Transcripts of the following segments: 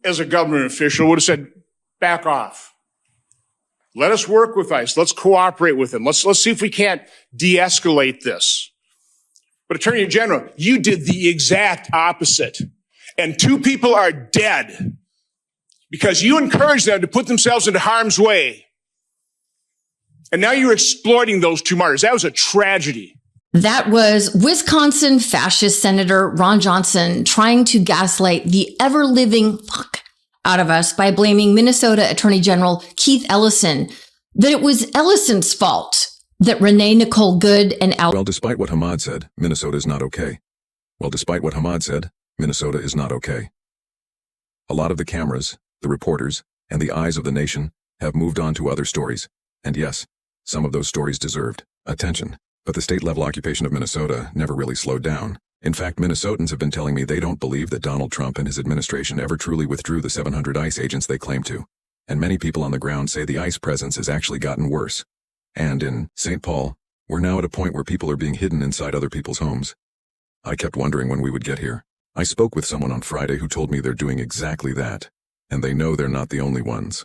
as a government official, would have said, back off. Let us work with ICE. Let's cooperate with them. Let's see if we can't de-escalate this. But Attorney General, you did the exact opposite. And 2 people are dead because you encouraged them to put themselves into harm's way. And now you're exploiting those 2 martyrs. That was a tragedy. That was Wisconsin fascist Senator Ron Johnson trying to gaslight the ever-living fuck out of us by blaming Minnesota Attorney General Keith Ellison, that it was Ellison's fault that Renee Nicole Good and Al. Well, despite what Homan said, Minnesota is not okay. Well, despite what Homan said, Minnesota is not okay. A lot of the cameras, the reporters, and the eyes of the nation have moved on to other stories. And yes, some of those stories deserved attention. But the state-level occupation of Minnesota never really slowed down. In fact, Minnesotans have been telling me they don't believe that Donald Trump and his administration ever truly withdrew the 700 ICE agents they claim to. And many people on the ground say the ICE presence has actually gotten worse. And in St. Paul, we're now at a point where people are being hidden inside other people's homes. I kept wondering when we would get here. I spoke with someone on Friday who told me they're doing exactly that. And they know they're not the only ones.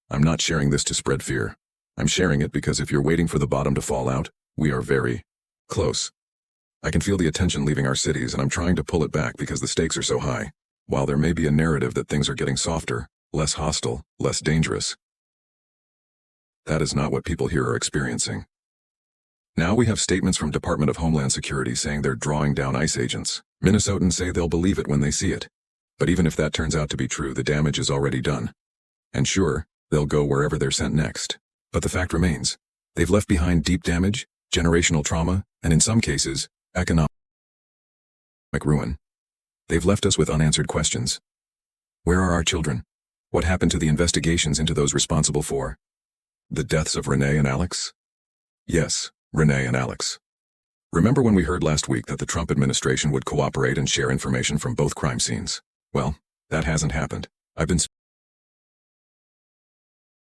I'm not sharing this to spread fear. I'm sharing it because if you're waiting for the bottom to fall out, we are very close. I can feel the attention leaving our cities, and I'm trying to pull it back because the stakes are so high. While there may be a narrative that things are getting softer, less hostile, less dangerous, that is not what people here are experiencing. Now we have statements from Department of Homeland Security saying they're drawing down ICE agents. Minnesotans say they'll believe it when they see it. But even if that turns out to be true, the damage is already done. And sure, they'll go wherever they're sent next. But the fact remains, they've left behind deep damage, generational trauma, and in some cases, economic ruin. They've left us with unanswered questions. Where are our children? What happened to the investigations into those responsible for the deaths of Renee and Alex? Yes, Renee and Alex. Remember when we heard last week that the Trump administration would cooperate and share information from both crime scenes? Well, that hasn't happened. I've been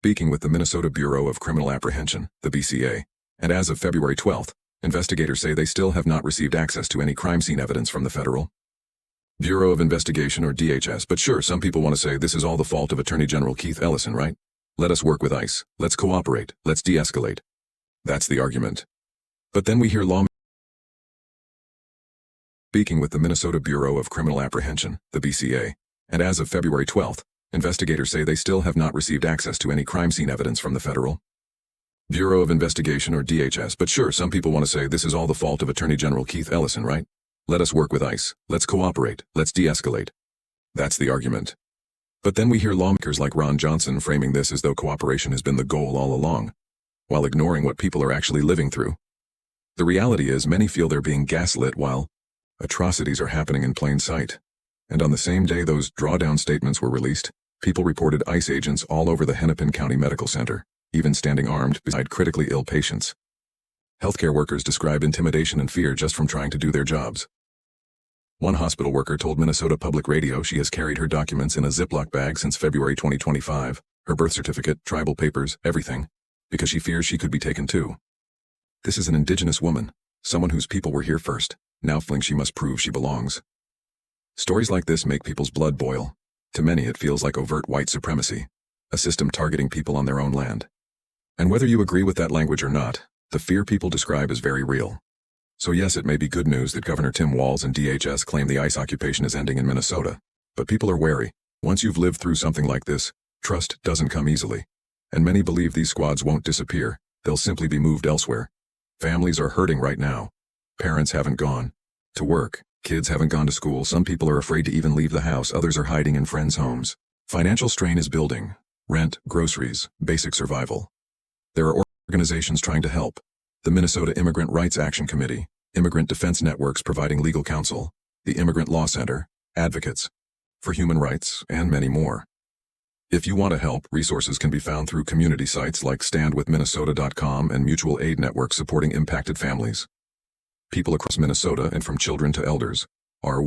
speaking with the Minnesota Bureau of Criminal Apprehension, the BCA, and as of February 12th, investigators say they still have not received access to any crime scene evidence from the Federal Bureau of Investigation, or DHS. But sure, some people want to say this is all the fault of Attorney General Keith Ellison, right? Let us work with ICE. Let's cooperate. Let's de-escalate. That's the argument. But then we hear lawmakers speaking with the Minnesota Bureau of Criminal Apprehension, the BCA, and as of February 12th, investigators say they still have not received access to any crime scene evidence from the Federal Bureau of Investigation, or DHS. But sure, some people want to say this is all the fault of Attorney General Keith Ellison, right? Let us work with ICE. Let's cooperate. Let's de-escalate. That's the argument. But then we hear lawmakers like Ron Johnson framing this as though cooperation has been the goal all along, while ignoring what people are actually living through. The reality is many feel they're being gaslit while atrocities are happening in plain sight. And on the same day those drawdown statements were released, people reported ICE agents all over the Hennepin County Medical Center, even standing armed beside critically ill patients. Healthcare workers describe intimidation and fear just from trying to do their jobs. One hospital worker told Minnesota Public Radio she has carried her documents in a Ziploc bag since February 2025, her birth certificate, tribal papers, everything, because she fears she could be taken too. This is an Indigenous woman, someone whose people were here first, now feeling she must prove she belongs. Stories like this make people's blood boil. To many it feels like overt white supremacy, a system targeting people on their own land. And whether you agree with that language or not, the fear people describe is very real. So yes, it may be good news that Governor Tim Walz and DHS claim the ICE occupation is ending in Minnesota, but people are wary. Once you've lived through something like this, trust doesn't come easily. And many believe these squads won't disappear, they'll simply be moved elsewhere. Families are hurting right now. Parents haven't gone to work, kids haven't gone to school, some people are afraid to even leave the house, others are hiding in friends' homes. Financial strain is building. Rent, groceries, basic survival. There are organizations trying to help. The Minnesota Immigrant Rights Action Committee, Immigrant Defense Networks providing legal counsel, the Immigrant Law Center, advocates for human rights, and many more. If you want to help, resources can be found through community sites like standwithminnesota.com and mutual aid networks supporting impacted families. People across Minnesota, and from children to elders, are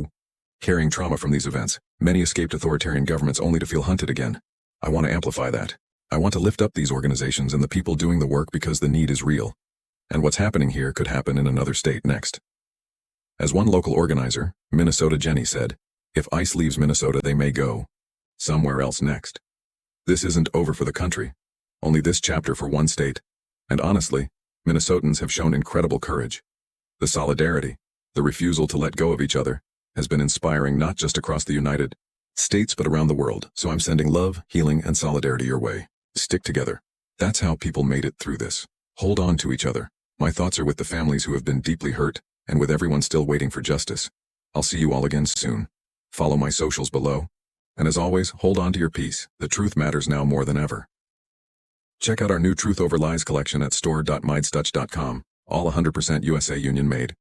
carrying trauma from these events. Many escaped authoritarian governments only to feel hunted again. I want to amplify that. I want to lift up these organizations and the people doing the work because the need is real. And what's happening here could happen in another state next. As one local organizer, Minnesota Jenny, said, if ICE leaves Minnesota, they may go. somewhere else next. This isn't over for the country, only this chapter for one state. And honestly, Minnesotans have shown incredible courage. The solidarity, the refusal to let go of each other, has been inspiring not just across the United States but around the world. So I'm sending love, healing, and solidarity your way. Stick together. That's how people made it through this. Hold on to each other. My thoughts are with the families who have been deeply hurt, and with everyone still waiting for justice. I'll see you all again soon. Follow my socials below. And as always, hold on to your peace. The truth matters now more than ever. Check out our new Truth Over Lies collection at store.meidas.com. All 100% USA Union made.